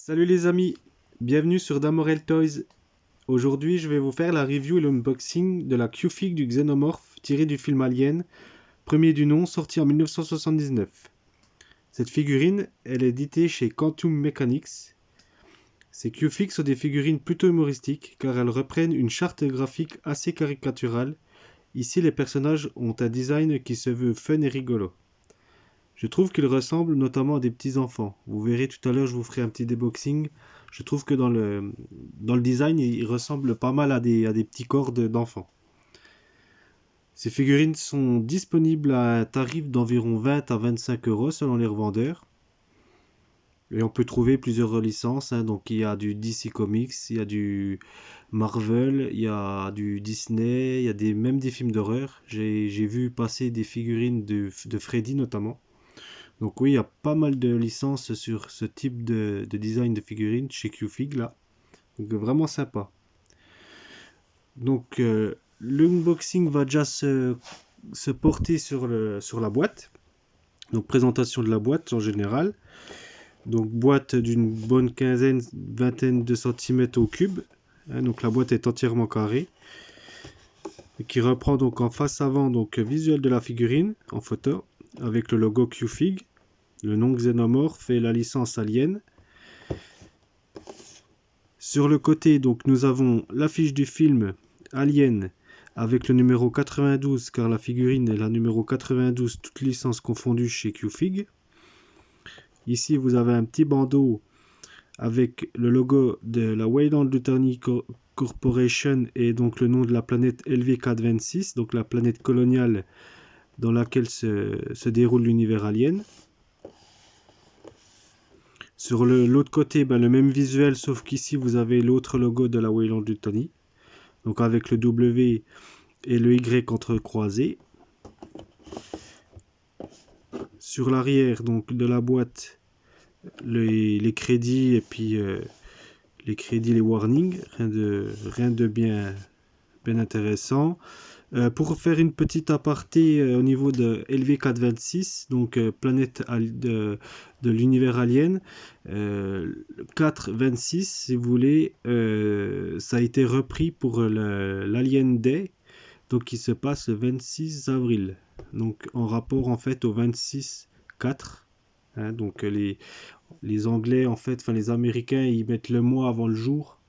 Salut les amis, bienvenue sur Damorel Toys. Aujourd'hui je vais vous faire la review et l'unboxing de la Q-Fig du Xenomorph tiré du film Alien, premier du nom, sorti en 1979. Cette figurine, elle est éditée chez Quantum Mechanics. Ces Q-Fig sont des figurines plutôt humoristiques car elles reprennent une charte graphique assez caricaturale. Ici les personnages ont un design qui se veut fun et rigolo. Je trouve qu'ils ressemblent notamment à des petits enfants. Vous verrez tout à l'heure, je vous ferai un petit déboxing. Je trouve que dans le design, ils ressemblent pas mal à des petits corps d'enfants. Ces figurines sont disponibles à un tarif d'environ 20 à 25 euros selon les revendeurs. Et on peut trouver plusieurs licences, hein. Donc il y a du DC Comics, il y a du Marvel, il y a du Disney, il y a même des films d'horreur. J'ai vu passer des figurines de Freddy notamment. Donc oui, il y a pas mal de licences sur ce type de design de figurines chez Q-Fig là. Donc vraiment sympa. Donc l'unboxing va déjà se porter sur la boîte. Donc présentation de la boîte en général. Donc boîte d'une bonne quinzaine, vingtaine de centimètres au cube. Hein, donc la boîte est entièrement carrée. Et qui reprend donc en face avant donc visuel de la figurine en photo avec le logo Q-Fig, le nom Xenomorph et la licence Alien. Sur le côté, donc, nous avons l'affiche du film Alien avec le numéro 92, car la figurine est la numéro 92, toutes licences confondues chez Q-Fig. Ici, vous avez un petit bandeau avec le logo de la Weyland Yutani Corporation et donc le nom de la planète LV426, donc la planète coloniale dans laquelle se déroule l'univers Alien. Sur l'autre côté, le même visuel, sauf qu'ici vous avez l'autre logo de la Weyland Yutani, donc avec le W et le Y entrecroisés. Sur l'arrière donc de la boîte, les crédits et puis les crédits, les warnings, rien de bien intéressant. Pour faire une petite aparté au niveau de LV426, donc planète de l'univers Alien, 426 si vous voulez, ça a été repris pour l'Alien Day, donc qui se passe le 26 avril, donc en rapport en fait au 26-4. Hein, donc les Anglais en fait, enfin les Américains, ils mettent le mois avant le jour,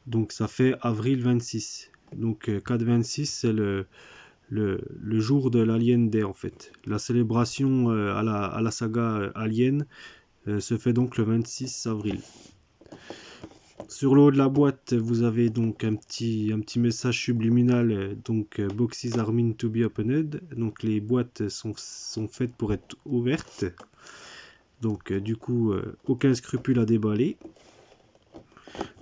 donc ça fait avril 26. Donc 4-26 c'est le jour de l'Alien Day en fait. La célébration à la saga Alien se fait donc le 26 avril. Sur le haut de la boîte, vous avez donc un petit message subliminal, donc boxes are meant to be opened. Donc les boîtes sont faites pour être ouvertes. Donc du coup, aucun scrupule à déballer.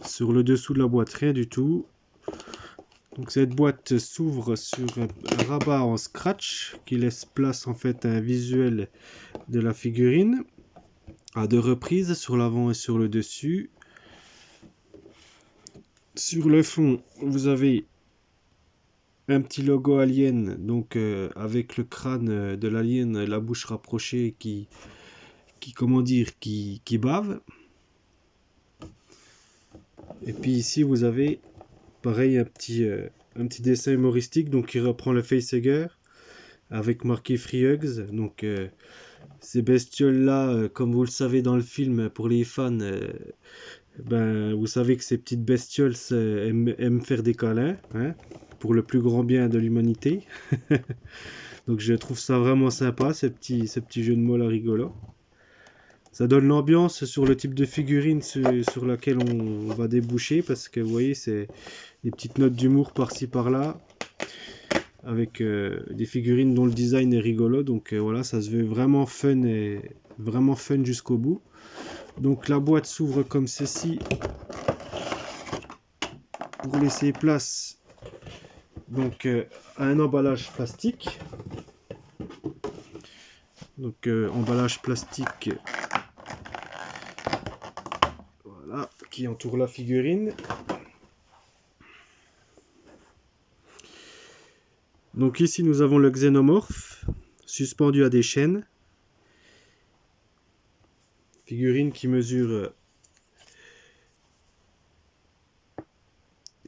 Sur le dessous de la boîte, rien du tout. Donc cette boîte s'ouvre sur un rabat en scratch qui laisse place en fait à un visuel de la figurine à deux reprises, sur l'avant et sur le dessus. Sur le fond, vous avez un petit logo alien, donc avec le crâne de l'alien et la bouche rapprochée qui bave. Et puis ici vous avez pareil un petit dessin humoristique donc qui reprend le facehugger avec marqué Free Hugs. Donc ces bestioles là, comme vous le savez dans le film, pour les fans, vous savez que ces petites bestioles aiment faire des câlins, hein, pour le plus grand bien de l'humanité. Donc je trouve ça vraiment sympa, ces petits jeux de mots là rigolos. Ça donne l'ambiance sur le type de figurine sur laquelle on va déboucher, parce que vous voyez, c'est des petites notes d'humour par-ci par-là, avec des figurines dont le design est rigolo. Donc voilà, ça se veut vraiment fun jusqu'au bout. Donc la boîte s'ouvre comme ceci pour laisser place donc à un emballage plastique. Donc emballage plastique, voilà, qui entoure la figurine. Donc ici nous avons le Xenomorph suspendu à des chaînes. Figurine qui mesure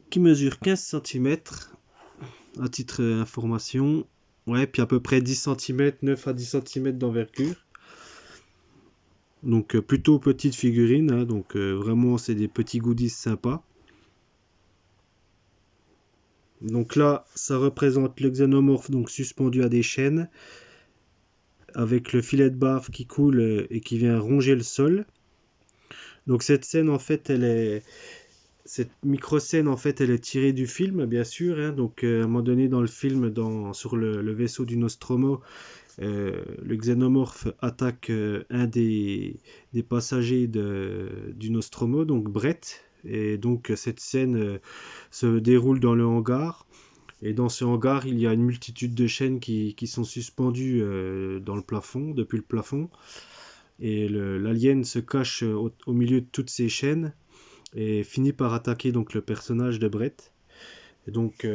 qui mesure 15 cm, à titre information. Ouais, puis à peu près 10 cm, 9 à 10 cm d'envergure. Donc plutôt petite figurine, hein, donc vraiment c'est des petits goodies sympas. Donc là, ça représente le xénomorphe donc suspendu à des chaînes, avec le filet de bave qui coule et qui vient ronger le sol. Donc cette scène en fait, cette micro-scène en fait, elle est tirée du film, bien sûr. Hein. Donc à un moment donné dans le film, sur le vaisseau du Nostromo, le xénomorphe attaque un des passagers du Nostromo, donc Brett. Et donc cette scène se déroule dans le hangar. Et dans ce hangar, il y a une multitude de chaînes qui sont suspendues dans le plafond, depuis le plafond. Et l'alien se cache au milieu de toutes ces chaînes et finit par attaquer donc le personnage de Brett. Et donc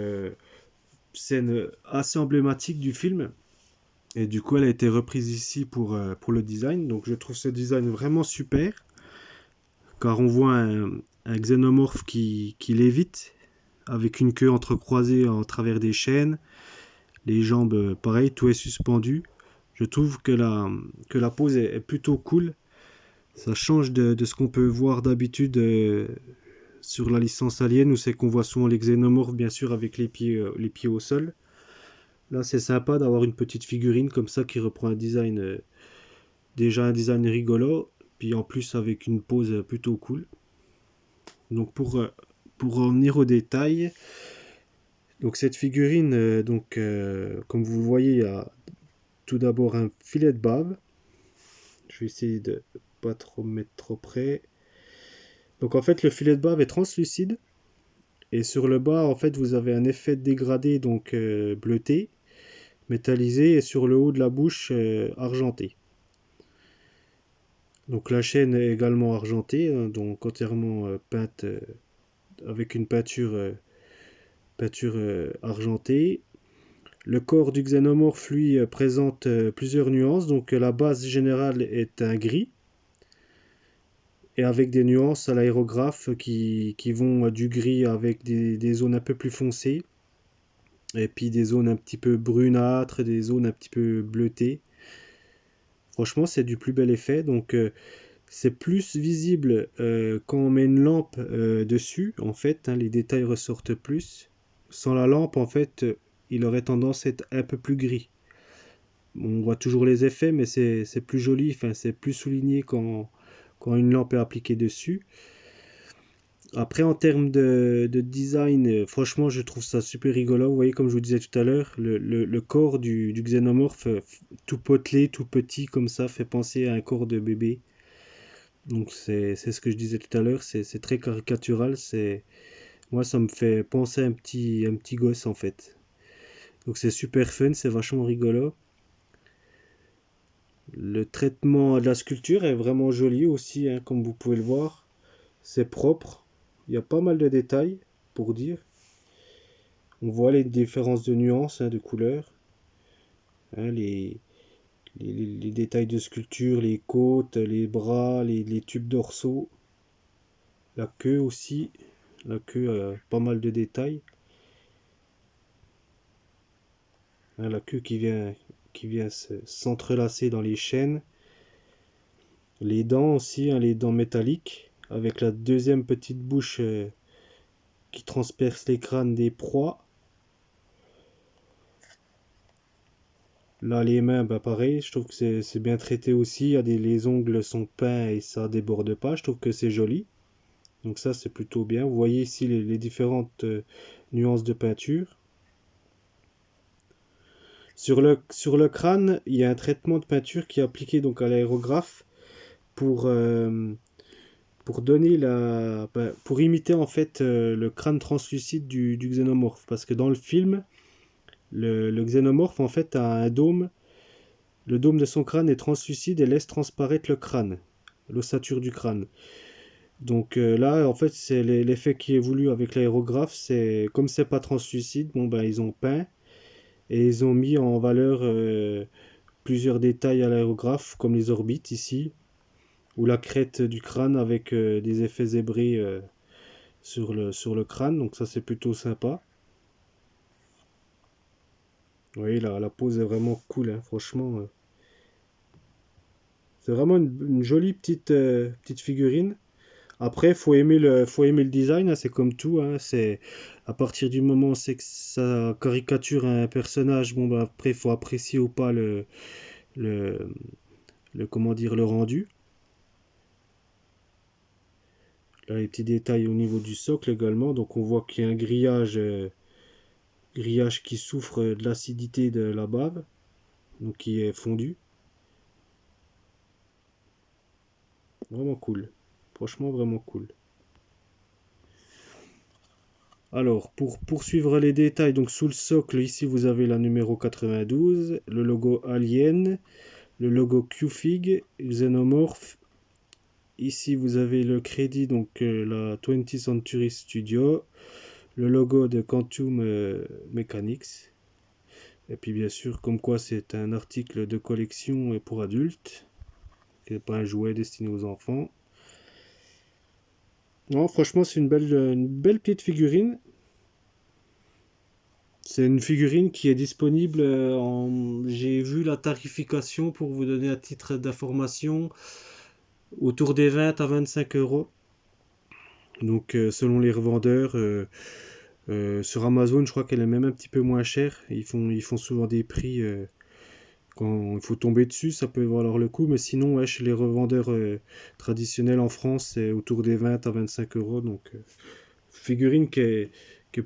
scène assez emblématique du film. Et du coup, elle a été reprise ici pour le design. Donc je trouve ce design vraiment super, car on voit un xénomorphe qui lévite, avec une queue entrecroisée en travers des chaînes, les jambes pareil, tout est suspendu. Je trouve que la pose est plutôt cool. Ça change de ce qu'on peut voir d'habitude sur la licence Alien, où c'est qu'on voit souvent les xénomorphes, bien sûr, avec les pieds au sol. Là, c'est sympa d'avoir une petite figurine comme ça qui reprend un design, déjà un design rigolo, puis en plus avec une pose plutôt cool. Donc pour revenir aux détails, donc cette figurine, comme vous le voyez, il y a tout d'abord un filet de bave. Je vais essayer de pas trop me mettre trop près. Donc en fait le filet de bave est translucide et sur le bas en fait vous avez un effet de dégradé donc bleuté, métallisé, et sur le haut de la bouche argenté. Donc la chaîne est également argentée, hein, donc entièrement peinte avec une peinture argentée. Le corps du xénomorphe, lui, présente plusieurs nuances. Donc la base générale est un gris, et avec des nuances à l'aérographe qui vont du gris avec des zones un peu plus foncées, et puis des zones un petit peu brunâtres, des zones un petit peu bleutées. Franchement, c'est du plus bel effet. Donc c'est plus visible quand on met une lampe dessus, en fait, hein, les détails ressortent plus. Sans la lampe, en fait, il aurait tendance à être un peu plus gris. On voit toujours les effets, mais c'est plus joli, enfin, c'est plus souligné quand une lampe est appliquée dessus. Après, en termes de design, franchement, je trouve ça super rigolo. Vous voyez, comme je vous disais tout à l'heure, le corps du xénomorphe, tout potelé, tout petit, comme ça, fait penser à un corps de bébé. Donc c'est ce que je disais tout à l'heure, c'est très caricatural, moi ça me fait penser à un petit gosse en fait. Donc c'est super fun, c'est vachement rigolo. Le traitement de la sculpture est vraiment joli aussi, hein, comme vous pouvez le voir. C'est propre, il y a pas mal de détails pour dire. On voit les différences de nuances, hein, de couleurs, hein, les détails de sculpture, les côtes, les bras, les tubes dorsaux, la queue aussi. La queue a pas mal de détails. Hein, la queue qui vient s'entrelacer dans les chaînes. Les dents aussi, hein, les dents métalliques, avec la deuxième petite bouche qui transperce les crânes des proies. Là, les mains, bah pareil, je trouve que c'est bien traité aussi. Les ongles sont peints et ça déborde pas. Je trouve que c'est joli. Donc ça, c'est plutôt bien. Vous voyez ici les différentes nuances de peinture. Sur le crâne, il y a un traitement de peinture qui est appliqué donc à l'aérographe pour, euh, pour donner pour imiter en fait le crâne translucide du xénomorphe. Parce que dans le film, le xénomorphe en fait a un dôme. Le dôme de son crâne est translucide et laisse transparaître le crâne, l'ossature du crâne. Donc là, en fait, c'est l'effet qui est voulu avec l'aérographe. C'est comme c'est pas translucide, bon ben ils ont peint et ils ont mis en valeur plusieurs détails à l'aérographe, comme les orbites ici, ou la crête du crâne avec des effets zébrés sur le crâne, donc ça c'est plutôt sympa. Vous voyez, la pose est vraiment cool, hein, franchement. C'est vraiment une jolie petite figurine. Après, faut aimer le design, hein, c'est comme tout, hein, c'est à partir du moment où c'est que ça caricature un personnage, bon bah après il faut apprécier ou pas le, comment dire, le rendu. Là, les petits détails au niveau du socle également, donc on voit qu'il y a un grillage qui souffre de l'acidité de la bave, donc qui est fondu. Vraiment cool, franchement vraiment cool. Alors, pour poursuivre les détails, donc sous le socle, ici vous avez la numéro 92, le logo Alien, le logo Qfig, Xenomorph. Ici vous avez le crédit, donc la 20th Century Studio, le logo de Quantum Mechanics. Et puis bien sûr, comme quoi c'est un article de collection pour adultes, qui n'est pas un jouet destiné aux enfants. Non, franchement, c'est une belle petite figurine. C'est une figurine qui est disponible J'ai vu la tarification pour vous donner à titre d'information autour des 20 à 25 euros. Donc selon les revendeurs, sur Amazon, je crois qu'elle est même un petit peu moins chère. Ils font souvent des prix quand il faut tomber dessus, ça peut valoir le coup. Mais sinon, ouais, chez les revendeurs traditionnels en France, c'est autour des 20 à 25 euros. Donc figurine qui est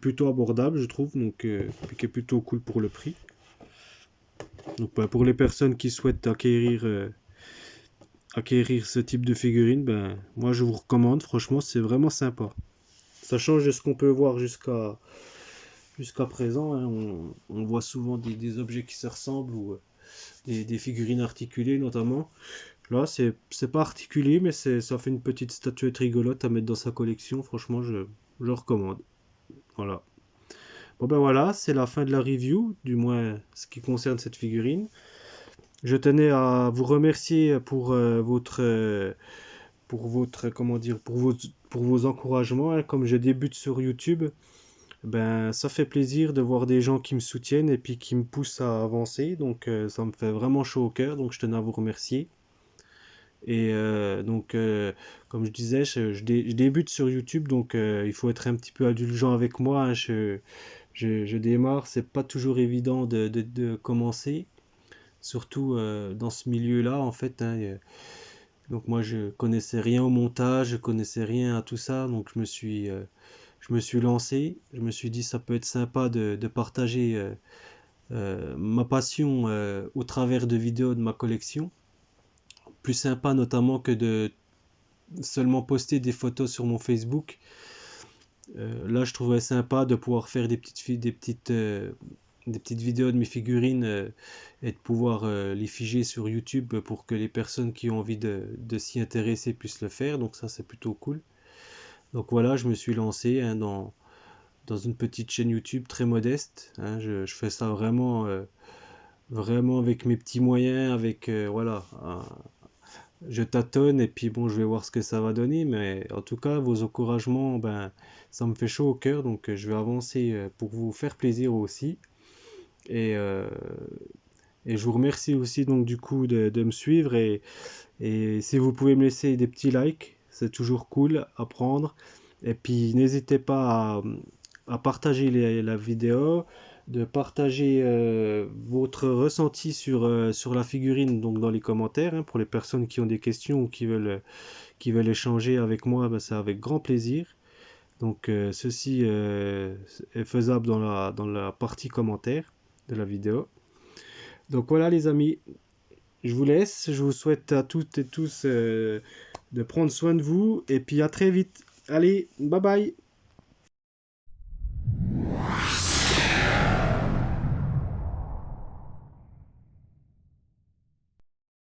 plutôt abordable, je trouve, donc qui est plutôt cool pour le prix. Donc bah, pour les personnes qui souhaitent acquérir ce type de figurine, ben moi je vous recommande, franchement c'est vraiment sympa. Ça change de ce qu'on peut voir jusqu'à présent, hein. On voit souvent des objets qui se ressemblent ou des figurines articulées notamment. Là c'est pas articulé mais ça fait une petite statuette rigolote à mettre dans sa collection, franchement je recommande. Voilà. Bon ben voilà, c'est la fin de la review, du moins ce qui concerne cette figurine. Je tenais à vous remercier pour votre comment dire pour vos encouragements, hein. Comme je débute sur YouTube, ben ça fait plaisir de voir des gens qui me soutiennent et puis qui me poussent à avancer. Donc ça me fait vraiment chaud au cœur. Donc je tenais à vous remercier. Et comme je disais, je débute sur YouTube, donc il faut être un petit peu indulgent avec moi, hein. Je démarre, c'est pas toujours évident de commencer, surtout dans ce milieu-là en fait, hein. Donc moi je connaissais rien au montage, je connaissais rien à tout ça, donc je me suis lancé, je me suis dit ça peut être sympa de partager ma passion au travers de vidéos de ma collection. Plus sympa notamment que de seulement poster des photos sur mon Facebook. Là je trouvais sympa de pouvoir faire des petites vidéos de mes figurines et de pouvoir les figer sur YouTube pour que les personnes qui ont envie de s'y intéresser puissent le faire. Donc ça c'est plutôt cool. Donc voilà, je me suis lancé, hein, dans une petite chaîne YouTube très modeste, hein. Je fais ça vraiment avec mes petits moyens, avec voilà. Je tâtonne et puis bon, je vais voir ce que ça va donner. Mais en tout cas, vos encouragements, ben, ça me fait chaud au cœur. Donc je vais avancer pour vous faire plaisir aussi. Et, euh, et je vous remercie aussi donc du coup de me suivre et si vous pouvez me laisser des petits likes, c'est toujours cool à prendre. Et puis n'hésitez pas à partager la vidéo, de partager votre ressenti sur la figurine donc dans les commentaires, hein, pour les personnes qui ont des questions ou qui veulent échanger avec moi, ben, c'est avec grand plaisir. Donc ceci est faisable dans la partie commentaire de la vidéo. Donc voilà les amis, je vous laisse, je vous souhaite à toutes et tous de prendre soin de vous et puis à très vite. Allez, bye bye.